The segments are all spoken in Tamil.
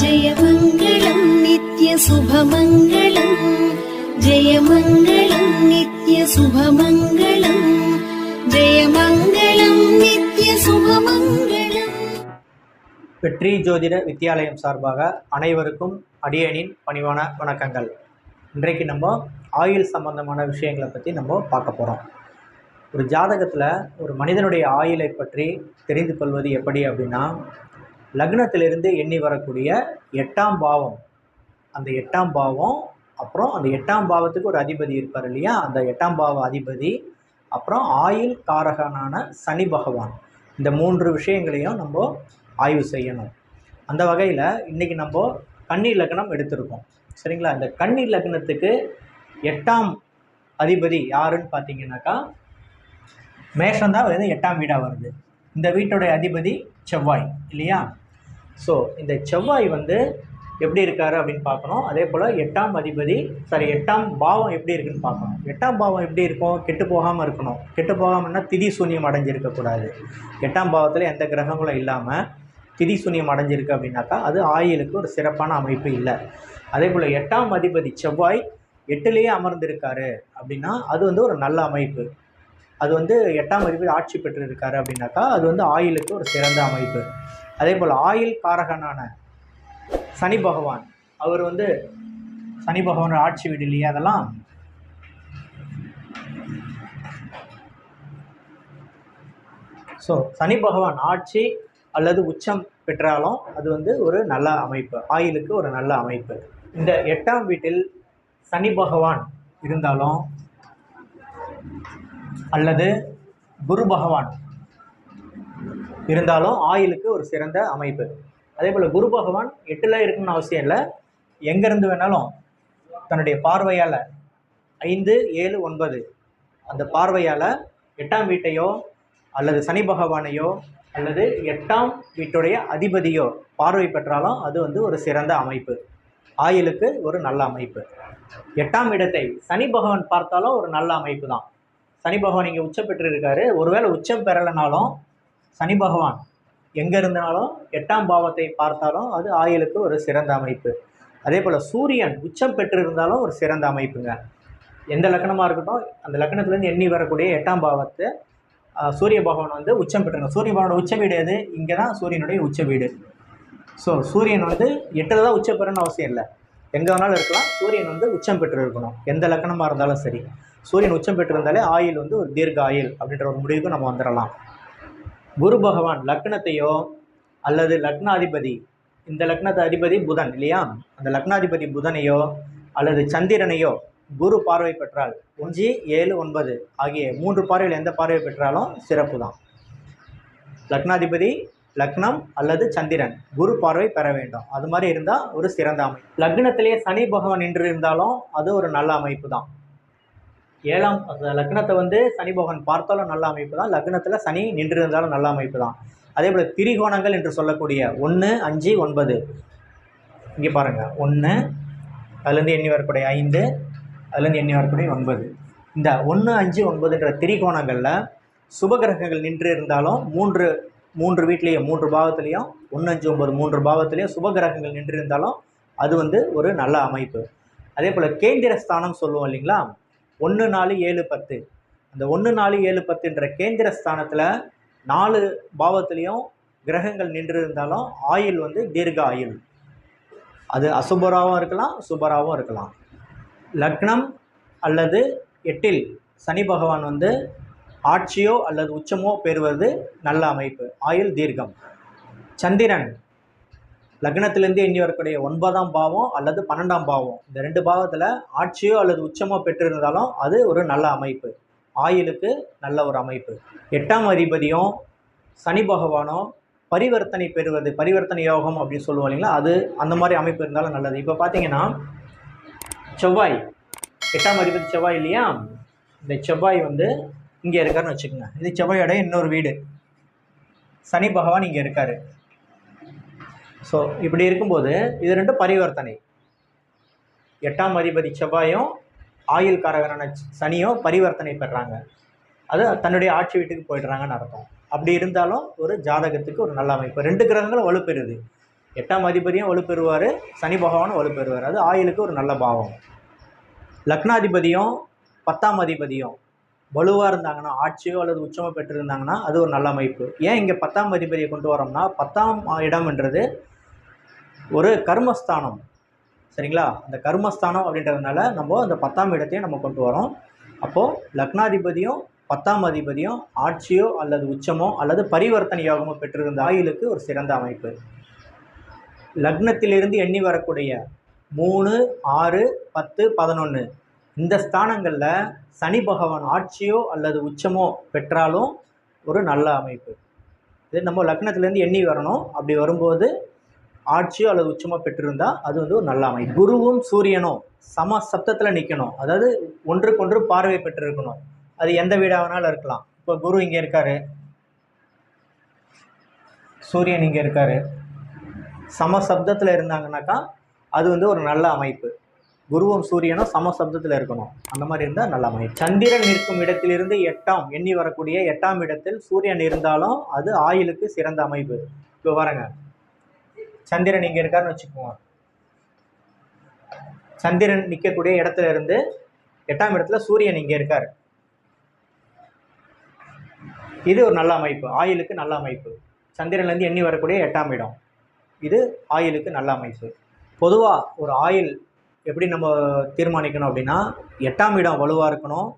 जयमङ्गलं नित्यशुभमङ्गलं जयमङ्गलं नित्यशुभमङ्गलं जयमङ्गलं नित्यशुभमङ्गलं. வெற்றி ஜோதிட வித்யாலயம் சார்பாக அனைவருக்கும் அடியனின் பணிவான வணக்கங்கள். இன்றைக்கு நம்ம ஆயுள் சம்பந்தமான விஷயங்களை பற்றி நம்ம பார்க்க போகிறோம். ஒரு ஜாதகத்தில் ஒரு மனிதனுடைய ஆயுளை பற்றி தெரிந்து கொள்வது எப்படி அப்படின்னா, லக்னத்திலிருந்து எண்ணி வரக்கூடிய 8ஆம் பாவம், அந்த 8ஆம் பாவம், அப்புறம் அந்த 8ஆம் பாவத்துக்கு ஒரு அதிபதி இருப்பார் இல்லையா, அந்த 8ஆம் பாவ அதிபதி, அப்புறம் ஆயுள் காரகனான சனி பகவான், இந்த 3 விஷயங்களையும் நம்ம ஆய்வு செய்யணும். அந்த வகையில் இன்றைக்கி நம்ம கன்னி லக்னம் எடுத்திருக்கோம், சரிங்களா? இந்த கன்னி லக்னத்துக்கு 8ஆம் அதிபதி யாருன்னு பார்த்தீங்கன்னாக்கா, மேஷம்தான் வந்து 8ஆம் வீடாக வருது. இந்த வீட்டுடைய அதிபதி செவ்வாய் இல்லையா? ஸோ இந்த செவ்வாய் வந்து எப்படி இருக்காரு அப்படின்னு பார்க்கணும். அதே போல் 8ஆம் அதிபதி 8ஆம் பாவம் எப்படி இருக்குன்னு பார்க்கணும். 8ஆம் பாவம் எப்படி இருக்கும்? கெட்டு போகாமல் இருக்கணும். கெட்டு போகாமல்னா திதி சூன்யம் அடைஞ்சிருக்கக்கூடாது. 8ஆம் பாவத்தில் எந்த கிரகங்களும் இல்லாமல் திதி சூன்யம் அடைஞ்சிருக்கு அப்படின்னாக்கா அது ஆயுளுக்கு ஒரு சிறப்பான அமைப்பு இல்லை. அதே போல் 8ஆம் அதிபதி செவ்வாய் 8லேயே அமர்ந்திருக்காரு அப்படின்னா அது வந்து ஒரு நல்ல அமைப்பு. அது வந்து 8ஆம் அதிபதி ஆட்சி பெற்று இருக்காரு அப்படின்னாக்கா அது வந்து ஆயுளுக்கு ஒரு சிறந்த அமைப்பு. அதே போல் ஆயுள் காரகனான சனி பகவான், அவர் வந்து சனி பகவான் ஆட்சி வீடு இல்லையா, அதெல்லாம் ஸோ சனி பகவான் ஆட்சி அல்லது உச்சம் பெற்றாலும் அது வந்து ஒரு நல்ல அமைப்பு, ஆயுளுக்கு ஒரு நல்ல அமைப்பு. இந்த 8ஆம் வீட்டில் சனி பகவான் இருந்தாலும் அல்லது குரு பகவான் இருந்தாலும் ஆயுளுக்கு ஒரு சிறந்த அமைப்பு. அதே போல் குரு பகவான் 8ல் இருக்குன்னு அவசியம் இல்லை, எங்கேருந்து வேணாலும் தன்னுடைய பார்வையால் 5, 7, 9 அந்த பார்வையால் 8ஆம் வீட்டையோ அல்லது சனி பகவானையோ அல்லது 8ஆம் வீட்டுடைய அதிபதியோ பார்வை பெற்றாலும் அது வந்து ஒரு சிறந்த அமைப்பு, ஆயுளுக்கு ஒரு நல்ல அமைப்பு. 8ஆம் இடத்தை சனி பகவான் பார்த்தாலும் ஒரு நல்ல அமைப்பு தான். சனி பகவான் இங்கே உச்சம் பெற்றிருக்காரு. ஒருவேளை உச்சம் பெறலைனாலும் சனி பகவான் எங்கே இருந்தாலும் 8ஆம் பாவத்தை பார்த்தாலும் அது ஆயுளுக்கு ஒரு சிறந்த அமைப்பு. அதே போல் சூரியன் உச்சம் பெற்றிருந்தாலும் ஒரு சிறந்த அமைப்புங்க. எந்த லக்னமாக இருக்கட்டும், அந்த லக்னத்துலேருந்து எண்ணி வரக்கூடிய 8ஆம் பாவத்தை சூரிய பகவான் வந்து உச்சம் பெற்றிருக்கணும். சூரிய பகவானோட உச்ச வீடு எது? இங்கே தான் சூரியனுடைய உச்ச வீடு. ஸோ சூரியன் வந்து 8ல் தான் உச்சம் பெறணும்னு அவசியம் இல்லை, எங்கே வேணாலும் இருக்கலாம். சூரியன் வந்து உச்சம் பெற்று இருக்கணும், எந்த லக்னமாக இருந்தாலும் சரி. சூரியன் உச்சம் பெற்றிருந்தாலே ஆயுள் வந்து ஒரு தீர்க்க ஆயுள் அப்படின்ற ஒரு முடிவுக்கு நம்ம வந்துடலாம். குரு பகவான் லக்னத்தையோ அல்லது லக்னாதிபதி, இந்த லக்னத்து அதிபதி புதன் இல்லையா, அந்த லக்னாதிபதி புதனையோ அல்லது சந்திரனையோ குரு பார்வை பெற்றால் 5, 7, 9 ஆகிய 3 பார்வையில் எந்த பார்வை பெற்றாலும் சிறப்பு தான். லக்னாதிபதி, லக்னம் அல்லது சந்திரன் குரு பார்வை பெற வேண்டும். அது மாதிரி இருந்தால் ஒரு சிறந்த அமைப்பு. லக்னத்திலேயே சனி பகவான் நின்று இருந்தாலும் அது ஒரு நல்ல அமைப்பு தான். 7ஆம் லக்னத்தை வந்து சனி பகவான் பார்த்தாலும் நல்ல அமைப்பு தான், லக்னத்தில் சனி நின்று இருந்தாலும் நல்ல அமைப்பு தான். அதே போல் திரிகோணங்கள் என்று சொல்லக்கூடிய 1, 5, 9 இங்கே பாருங்கள், 1 அதுலேருந்து எண்ணி வரக்கூடிய 5, அதுலேருந்து எண்ணி வரக்கூடிய 9, இந்த 1, 5, 9ன்ற திரிகோணங்களில் சுபகிரகங்கள் நின்று இருந்தாலும் மூன்று வீட்லேயும் 3 பாவத்துலேயும் 1, 5, 9 3 பாவத்துலேயும் சுபகிரகங்கள் நின்று இருந்தாலும் அது வந்து ஒரு நல்ல அமைப்பு. அதே போல் கேந்திர ஸ்தானம் சொல்லுவோம் இல்லைங்களா, 1, 4, 7, 10 அந்த 1, 4, 7, 10ன்ற கேந்திர ஸ்தானத்தில் 4 பாவத்துலேயும் கிரகங்கள் நின்று இருந்தாலும் ஆயுள் வந்து தீர்க்க ஆயுள். அது அசுபராகவும் இருக்கலாம், சுபராகவும் இருக்கலாம். லக்னம் அல்லது 8ல் சனி பகவான் வந்து ஆட்சியோ அல்லது உச்சமோ பெறுவது நல்ல அமைப்பு, ஆயுள் தீர்க்கம். சந்திரன் லக்னத்திலேருந்து எண்ணி வரக்கூடிய 9ஆம் பாவம் அல்லது 12ஆம் பாவம், இந்த 2 பாவத்தில் ஆட்சியோ அல்லது உச்சமோ பெற்றிருந்தாலும் அது ஒரு நல்ல அமைப்பு, ஆயுளுக்கு நல்ல ஒரு அமைப்பு. 8ஆம் அதிபதியும் சனி பகவானும் பரிவர்த்தனை பெறுவது, பரிவர்த்தனை யோகம் அப்படின்னு சொல்லுவோம் இல்லைங்களா, அது அந்த மாதிரி அமைப்பு இருந்தாலும் நல்லது. இப்போ பார்த்தீங்கன்னா செவ்வாய் 8ஆம் அதிபதி செவ்வாய் இல்லையா, இந்த செவ்வாய் வந்து இங்கே இருக்காருன்னு வச்சுக்கோங்க. இது செவ்வாயோட இன்னொரு வீடு, சனி பகவான் இங்கே இருக்கார். ஸோ இப்படி இருக்கும்போது இது 2 பரிவர்த்தனை. 8ஆம் அதிபதி செவ்வாயும் ஆயுள் காரகனான சனியும் பரிவர்த்தனை பெறாங்க, அது தன்னுடைய ஆட்சி வீட்டுக்கு போயிடுறாங்கன்னு அர்த்தம். அப்படி இருந்தாலும் ஒரு ஜாதகத்துக்கு ஒரு நல்ல அமைப்பு. 2 கிரகங்களும் வலுப்பெறுது. 8ஆம் அதிபதியும் வலுப்பெறுவார், சனி பகவானும் வலுப்பெறுவார். அது ஆயுளுக்கு ஒரு நல்ல பாவம். லக்னாதிபதியும் 10ஆம் அதிபதியும் வலுவாக இருந்தாங்கன்னா, ஆட்சியோ அல்லது உச்சமோ பெற்றிருந்தாங்கன்னா அது ஒரு நல்ல அமைப்பு. ஏன் இங்கே 10ஆம் அதிபதியை கொண்டு வரோம்னா, 10ஆம் இடம்ன்றது ஒரு கர்மஸ்தானம், சரிங்களா? அந்த கர்மஸ்தானம் அப்படின்றதுனால நம்ம அந்த 10ஆம் இடத்தையும் நம்ம கொண்டு வரோம். அப்போது லக்னாதிபதியும் 10ஆம் அதிபதியும் ஆட்சியோ அல்லது உச்சமோ அல்லது பரிவர்த்தனை யோகமோ பெற்றிருந்த ஆயுளுக்கு ஒரு சிறந்த அமைப்பு. லக்னத்திலிருந்து எண்ணி வரக்கூடிய 3, 6, 10, 11 இந்த ஸ்தானங்களில் சனி பகவான் ஆட்சியோ அல்லது உச்சமோ பெற்றாலும் ஒரு நல்ல அமைப்பு. இது நம்ம லக்னத்திலேருந்து எண்ணி வரணும். அப்படி வரும்போது ஆட்சியோ அல்லது உச்சமோ பெற்றிருந்தால் அது வந்து ஒரு நல்ல அமைப்பு. குருவும் சூரியனும் சம சப்தத்தில் நிற்கணும், அதாவது ஒன்றுக்கொன்று பார்வை பெற்றிருக்கணும். அது எந்த வீடாகனாலும் இருக்கலாம். இப்போ குரு இங்கே இருக்கார், சூரியன் இங்கே இருக்கார், சம சப்தத்தில் இருந்தாங்கன்னாக்கா அது வந்து ஒரு நல்ல அமைப்பு. குருவும் சூரியனும் சம சப்தத்தில் இருக்கணும், அந்த மாதிரி இருந்தால் நல்ல அமைப்பு. சந்திரன் நிற்கும் இடத்திலிருந்து 8ஆம் எண்ணி வரக்கூடிய 8ஆம் இடத்தில் சூரியன் இருந்தாலும் அது ஆயுளுக்கு சிறந்த அமைப்பு. இப்போ பாருங்க, சந்திரன் இங்கே இருக்காருன்னு வச்சுக்கோங்க. சந்திரன் நிற்கக்கூடிய இடத்துல இருந்து 8ஆம் இடத்துல சூரியன் இங்கே இருக்கார். இது ஒரு நல்ல அமைப்பு, ஆயுளுக்கு நல்ல அமைப்பு. சந்திரன்லேருந்து எண்ணி வரக்கூடிய 8ஆம் இடம், இது ஆயுளுக்கு நல்ல அமைப்பு. பொதுவாக ஒரு ஆயுள் எப்படி நம்ம தீர்மானிக்கணும் அப்படின்னா, 8ஆம் இடம் வலுவாக இருக்கணும்,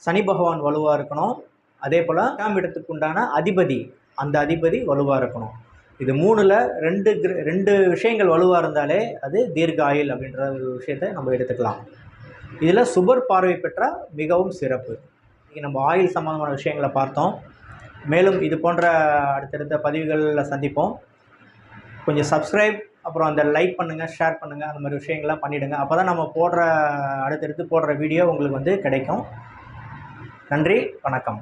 சனி பகவான் வலுவாக இருக்கணும், அதே போல் 8ஆம் இடத்துக்கு உண்டான அதிபதி, அந்த அதிபதி வலுவாக இருக்கணும். இது 3ல் 2 விஷயங்கள் வலுவாக இருந்தாலே அது தீர்க்க ஆயுள் அப்படின்ற ஒரு விஷயத்தை நம்ம எடுத்துக்கலாம். இதில் சுபர் பார்வை பெற்றால் மிகவும் சிறப்பு. இன்றைக்கி நம்ம ஆயுள் சம்பந்தமான விஷயங்களை பார்த்தோம். மேலும் இது போன்ற அடுத்தடுத்த பதிவுகளில் சந்திப்போம். கொஞ்சம் சப்ஸ்கிரைப், அப்புறம் அந்த லைக் பண்ணுங்கள், ஷேர் பண்ணுங்கள், அந்த மாதிரி விஷயங்கள்லாம் பண்ணிவிடுங்க. அப்போ தான் நம்ம அடுத்தடுத்து போடுற வீடியோ உங்களுக்கு வந்து கிடைக்கும். நன்றி, வணக்கம்.